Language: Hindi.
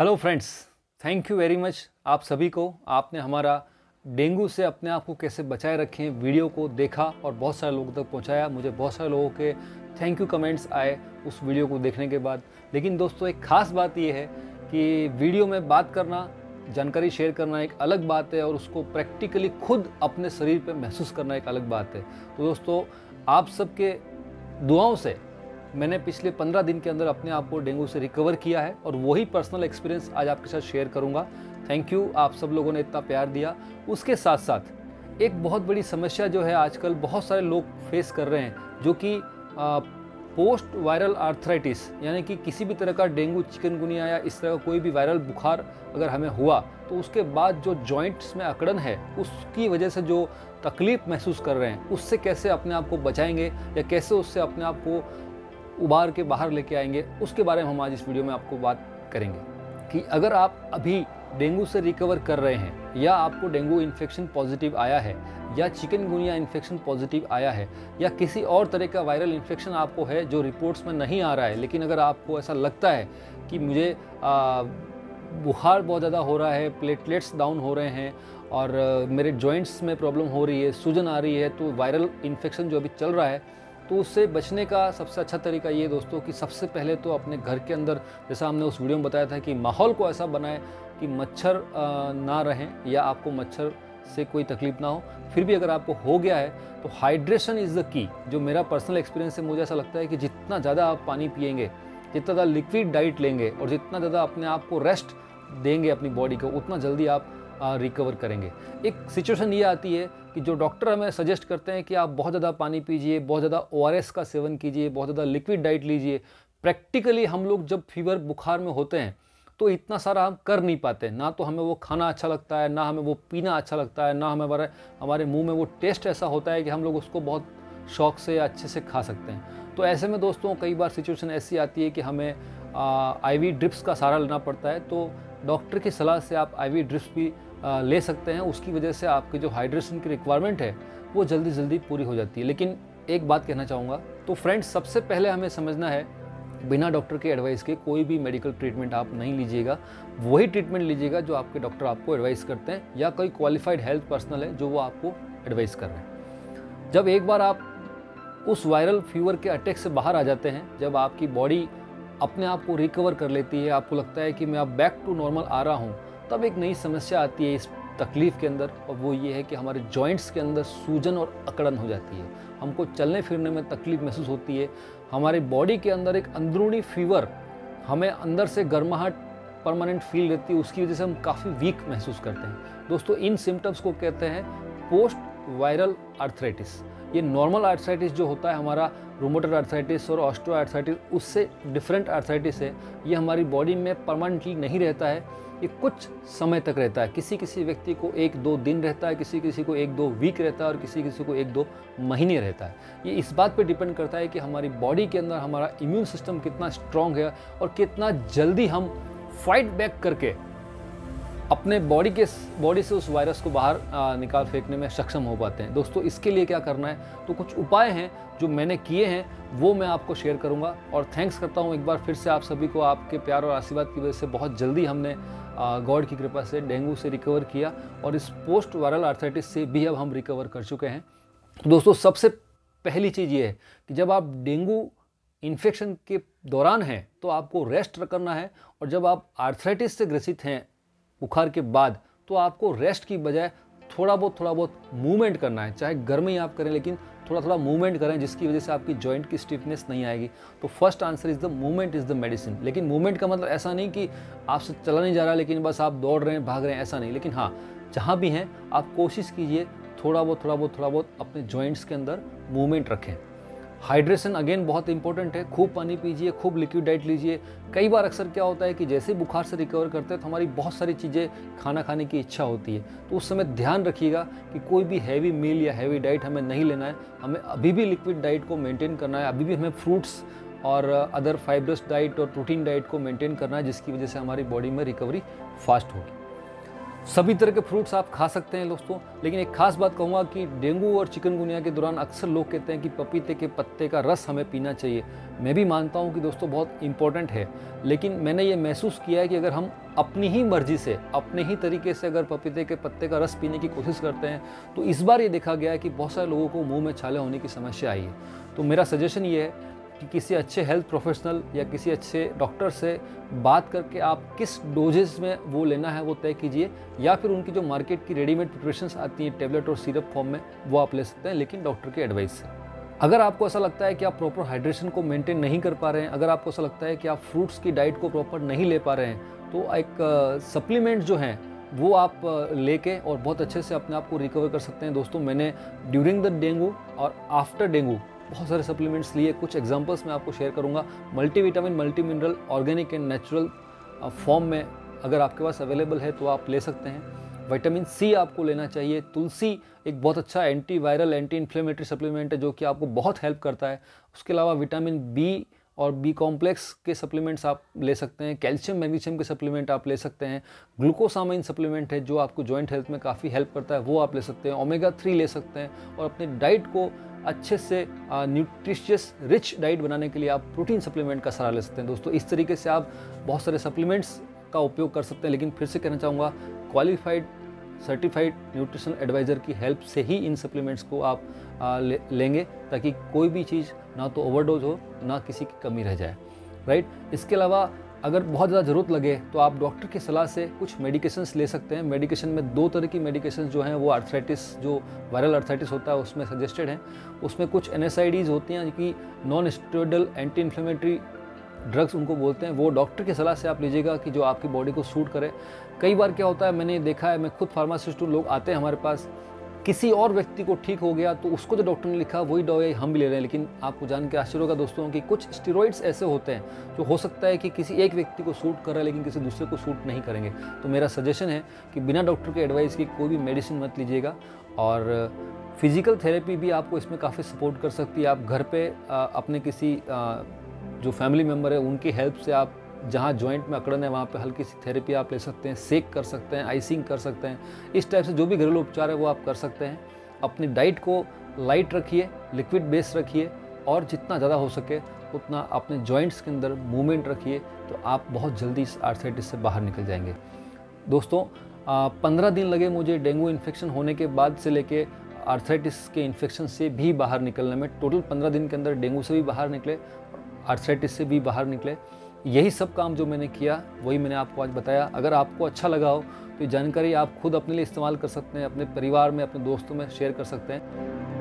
Hello friends, thank you very much आप सभी को। आपने हमारा डेंगू से अपने आप को कैसे बचाए रखें वीडियो को देखा और बहुत सारे लोगों तक पहुंचाया। मुझे बहुत सारे लोगों के थैंक यू कमेंट्स आए उस वीडियो को देखने के बाद। लेकिन दोस्तों, एक ख़ास बात यह है कि वीडियो में बात करना, जानकारी शेयर करना एक अलग बात है और उसको प्रैक्टिकली खुद अपने शरीर पे महसूस करना एक अलग बात है। तो दोस्तों, आप सबके दुआओं से मैंने पिछले 15 दिन के अंदर अपने आप को डेंगू से रिकवर किया है और वही पर्सनल एक्सपीरियंस आज आपके साथ शेयर करूंगा। थैंक यू, आप सब लोगों ने इतना प्यार दिया। उसके साथ साथ एक बहुत बड़ी समस्या जो है आजकल बहुत सारे लोग फेस कर रहे हैं, जो कि पोस्ट वायरल आर्थराइटिस, यानी कि किसी भी तरह का डेंगू, चिकनगुनिया या इस तरह का कोई भी वायरल बुखार अगर हमें हुआ तो उसके बाद जो जॉइंट्स में अकड़न है, उसकी वजह से जो तकलीफ महसूस कर रहे हैं, उससे कैसे अपने आप को बचाएंगे या कैसे उससे अपने आप को उबार के बाहर लेके आएंगे, उसके बारे में हम आज इस वीडियो में आपको बात करेंगे। कि अगर आप अभी डेंगू से रिकवर कर रहे हैं या आपको डेंगू इन्फेक्शन पॉजिटिव आया है या चिकनगुनिया इन्फेक्शन पॉजिटिव आया है या किसी और तरह का वायरल इन्फेक्शन आपको है जो रिपोर्ट्स में नहीं आ रहा है, लेकिन अगर आपको ऐसा लगता है कि मुझे बुखार बहुत ज़्यादा हो रहा है, प्लेटलेट्स डाउन हो रहे हैं और मेरे जॉइंट्स में प्रॉब्लम हो रही है, सूजन आ रही है, तो वायरल इन्फेक्शन जो अभी चल रहा है, तो उससे बचने का सबसे अच्छा तरीका ये दोस्तों कि सबसे पहले तो अपने घर के अंदर, जैसा हमने उस वीडियो में बताया था, कि माहौल को ऐसा बनाएं कि मच्छर ना रहें या आपको मच्छर से कोई तकलीफ ना हो। फिर भी अगर आपको हो गया है तो हाइड्रेशन इज़ द की। जो मेरा पर्सनल एक्सपीरियंस है, मुझे ऐसा लगता है कि जितना ज़्यादा आप पानी पिएंगे, जितना ज़्यादा लिक्विड डाइट लेंगे और जितना ज़्यादा अपने आप को रेस्ट देंगे अपनी बॉडी को, उतना जल्दी आप रिकवर करेंगे। एक सिचुएशन ये आती है कि जो डॉक्टर हमें सजेस्ट करते हैं कि आप बहुत ज़्यादा पानी पीजिए, बहुत ज़्यादा ORS का सेवन कीजिए, बहुत ज़्यादा लिक्विड डाइट लीजिए। प्रैक्टिकली हम लोग जब फीवर बुखार में होते हैं तो इतना सारा हम कर नहीं पाते। ना तो हमें वो खाना अच्छा लगता है, ना हमें वो पीना अच्छा लगता है, ना हमारे मुंह में वो टेस्ट ऐसा होता है कि हम लोग उसको बहुत शौक से या अच्छे से खा सकते हैं। तो ऐसे में दोस्तों, कई बार सिचुएशन ऐसी आती है कि हमें IV ड्रिप्स का सहारा लेना पड़ता है। तो डॉक्टर की सलाह से आप IV ड्रिप्स भी ले सकते हैं। उसकी वजह से आपकी जो हाइड्रेशन की रिक्वायरमेंट है वो जल्दी जल्दी पूरी हो जाती है। लेकिन एक बात कहना चाहूँगा, तो फ्रेंड्स, सबसे पहले हमें समझना है, बिना डॉक्टर के एडवाइस के कोई भी मेडिकल ट्रीटमेंट आप नहीं लीजिएगा। वही ट्रीटमेंट लीजिएगा जो आपके डॉक्टर आपको एडवाइस करते हैं या कोई क्वालिफाइड हेल्थ पर्सनल है जो वो आपको एडवाइस कर रहे हैं। जब एक बार आप उस वायरल फीवर के अटैक से बाहर आ जाते हैं, जब आपकी बॉडी अपने आप को रिकवर कर लेती है, आपको लगता है कि मैं अब बैक टू नॉर्मल आ रहा हूँ, तब एक नई समस्या आती है इस तकलीफ़ के अंदर, और वो ये है कि हमारे जॉइंट्स के अंदर सूजन और अकड़न हो जाती है। हमको चलने फिरने में तकलीफ़ महसूस होती है। हमारी बॉडी के अंदर एक अंदरूनी फीवर, हमें अंदर से गर्माहट परमानेंट फील रहती है, उसकी वजह से हम काफ़ी वीक महसूस करते हैं। दोस्तों, इन सिम्टम्स को कहते हैं पोस्ट वायरल आर्थराइटिस। ये नॉर्मल आर्थराइटिस जो होता है हमारा, रूमेटॉइड आर्थराइटिस और ऑस्टियो आर्थराइटिस, उससे डिफरेंट आर्थराइटिस है। ये हमारी बॉडी में परमानेंटली नहीं रहता है, ये कुछ समय तक रहता है। किसी किसी व्यक्ति को 1-2 दिन रहता है, किसी किसी को 1-2 वीक रहता है और किसी किसी को 1-2 महीने रहता है। ये इस बात पे डिपेंड करता है कि हमारी बॉडी के अंदर हमारा इम्यून सिस्टम कितना स्ट्रांग है और कितना जल्दी हम फाइट बैक करके अपने बॉडी से उस वायरस को बाहर निकाल फेंकने में सक्षम हो पाते हैं। दोस्तों, इसके लिए क्या करना है, तो कुछ उपाय हैं जो मैंने किए हैं, वो मैं आपको शेयर करूंगा। और थैंक्स करता हूं एक बार फिर से आप सभी को, आपके प्यार और आशीर्वाद की वजह से बहुत जल्दी हमने गॉड की कृपा से डेंगू से रिकवर किया और इस पोस्ट वायरल आर्थराइटिस से भी अब हम रिकवर कर चुके हैं। तो दोस्तों, सबसे पहली चीज़ ये है कि जब आप डेंगू इन्फेक्शन के दौरान हैं तो आपको रेस्ट करना है, और जब आप आर्थराइटिस से ग्रसित हैं बुखार के बाद, तो आपको रेस्ट की बजाय थोड़ा बहुत मूवमेंट करना है। चाहे घर में ही आप करें, लेकिन थोड़ा मूवमेंट करें, जिसकी वजह से आपकी जॉइंट की स्टिफनेस नहीं आएगी। तो first answer is the movement is the medicine. लेकिन मूवमेंट का मतलब ऐसा नहीं कि आपसे चला नहीं जा रहा लेकिन बस आप दौड़ रहे हैं, भाग रहे हैं, ऐसा नहीं। लेकिन हाँ, जहाँ भी हैं आप कोशिश कीजिए थोड़ा बहुत अपने जॉइंट्स के अंदर मूवमेंट रखें। हाइड्रेशन अगेन बहुत इंपॉर्टेंट है। खूब पानी पीजिए, खूब लिक्विड डाइट लीजिए। कई बार अक्सर क्या होता है कि जैसे बुखार से रिकवर करते हैं तो हमारी बहुत सारी चीज़ें खाना खाने की इच्छा होती है, तो उस समय ध्यान रखिएगा कि कोई भी हैवी मील या हैवी डाइट हमें नहीं लेना है। हमें अभी भी लिक्विड डाइट को मेंटेन करना है, अभी भी हमें फ्रूट्स और अदर फाइब्रस डाइट और प्रोटीन डाइट को मेंटेन करना है, जिसकी वजह से हमारी बॉडी में रिकवरी फास्ट होगी। सभी तरह के फ्रूट्स आप खा सकते हैं दोस्तों, लेकिन एक खास बात कहूँगा कि डेंगू और चिकनगुनिया के दौरान अक्सर लोग कहते हैं कि पपीते के पत्ते का रस हमें पीना चाहिए। मैं भी मानता हूँ कि दोस्तों बहुत इंपॉर्टेंट है, लेकिन मैंने ये महसूस किया है कि अगर हम अपनी ही मर्जी से, अपने ही तरीके से अगर पपीते के पत्ते का रस पीने की कोशिश करते हैं, तो इस बार ये देखा गया है कि बहुत सारे लोगों को मुँह में छाले होने की समस्या आई है। तो मेरा सजेशन ये है कि किसी अच्छे हेल्थ प्रोफेशनल या किसी अच्छे डॉक्टर से बात करके आप किस डोजेस में वो लेना है वो तय कीजिए, या फिर उनकी जो मार्केट की रेडीमेड प्रिपरेशंस आती हैं टेबलेट और सिरप फॉर्म में, वो आप ले सकते हैं, लेकिन डॉक्टर की एडवाइस से। अगर आपको ऐसा लगता है कि आप प्रॉपर हाइड्रेशन को मेंटेन नहीं कर पा रहे हैं, अगर आपको ऐसा लगता है कि आप फ्रूट्स की डाइट को प्रॉपर नहीं ले पा रहे हैं, तो एक सप्लीमेंट जो हैं वो आप लेके और बहुत अच्छे से अपने आप को रिकवर कर सकते हैं। दोस्तों, मैंने ड्यूरिंग द डेंगू और आफ्टर डेंगू बहुत सारे सप्लीमेंट्स लिए। कुछ एग्जांपल्स मैं आपको शेयर करूंगा। Multivitamin, multi mineral, organic and natural form में अगर आपके पास अवेलेबल है तो आप ले सकते हैं। विटामिन सी आपको लेना चाहिए। तुलसी एक बहुत अच्छा anti viral, anti inflammatory supplement है जो कि आपको बहुत हेल्प करता है। उसके अलावा विटामिन बी और बी कॉम्प्लेक्स के सप्लीमेंट्स आप ले सकते हैं। कैल्शियम, मैग्नीशियम के सप्लीमेंट आप ले सकते हैं। ग्लूकोसामाइन सप्लीमेंट है जो आपको जॉइंट हेल्थ में काफ़ी हेल्प करता है, वो आप ले सकते हैं। ओमेगा 3 ले सकते हैं। और अपनी डाइट को अच्छे से न्यूट्रिशियस रिच डाइट बनाने के लिए आप प्रोटीन सप्लीमेंट का सहारा ले सकते हैं। दोस्तों, इस तरीके से आप बहुत सारे सप्लीमेंट्स का उपयोग कर सकते हैं, लेकिन फिर से कहना चाहूँगा, क्वालिफाइड सर्टिफाइड न्यूट्रिशन एडवाइज़र की हेल्प से ही इन सप्लीमेंट्स को आप लेंगे, ताकि कोई भी चीज़ ना तो ओवरडोज हो, ना किसी की कमी रह जाए, राइट। इसके अलावा अगर बहुत ज़्यादा ज़रूरत लगे तो आप डॉक्टर की सलाह से कुछ मेडिकेशंस ले सकते हैं। मेडिकेशन में 2 तरह की मेडिकेशंस जो हैं वो आर्थराइटिस, जो वायरल आर्थराइटिस होता है उसमें सजेस्टेड हैं। उसमें कुछ NSAIDs होती हैं जो कि non steroidal anti inflammatory drugs उनको बोलते हैं। वो डॉक्टर की सलाह से आप लीजिएगा कि जो आपकी बॉडी को सूट करे। कई बार क्या होता है, मैंने देखा है, मैं खुद फार्मासिस्ट हूँ, लोग आते हैं हमारे पास, किसी और व्यक्ति को ठीक हो गया तो उसको जो डॉक्टर ने लिखा वही दवाई हम भी ले रहे हैं। लेकिन आपको जान के आश्चर्य होगा दोस्तों कि कुछ स्टेरॉइड्स ऐसे होते हैं जो हो सकता है कि किसी एक व्यक्ति को सूट कर रहा है लेकिन किसी दूसरे को सूट नहीं करेंगे। तो मेरा सजेशन है कि बिना डॉक्टर के एडवाइस की कोई भी मेडिसिन मत लीजिएगा। और फिजिकल थेरेपी भी आपको इसमें काफ़ी सपोर्ट कर सकती है। आप घर पे अपने किसी जो फैमिली मेम्बर है उनकी हेल्प से आप जहाँ जॉइंट में अकड़न है वहाँ पे हल्की सी थेरेपी आप ले सकते हैं, सेक कर सकते हैं, आइसिंग कर सकते हैं। इस टाइप से जो भी घरेलू उपचार है वो आप कर सकते हैं। अपनी डाइट को लाइट रखिए, लिक्विड बेस रखिए, और जितना ज़्यादा हो सके उतना अपने जॉइंट्स के अंदर मूवमेंट रखिए, तो आप बहुत जल्दी इस आर्थराइटिस से बाहर निकल जाएंगे। दोस्तों, 15 दिन लगे मुझे डेंगू इन्फेक्शन होने के बाद से लेके आर्थराइटिस के इन्फेक्शन से भी बाहर निकलने में। टोटल 15 दिन के अंदर डेंगू से भी बाहर निकले, आर्थराइटिस से भी बाहर निकले। यही सब काम जो मैंने किया वही मैंने आपको आज बताया। अगर आपको अच्छा लगा हो तो ये जानकारी आप खुद अपने लिए इस्तेमाल कर सकते हैं, अपने परिवार में, अपने दोस्तों में शेयर कर सकते हैं।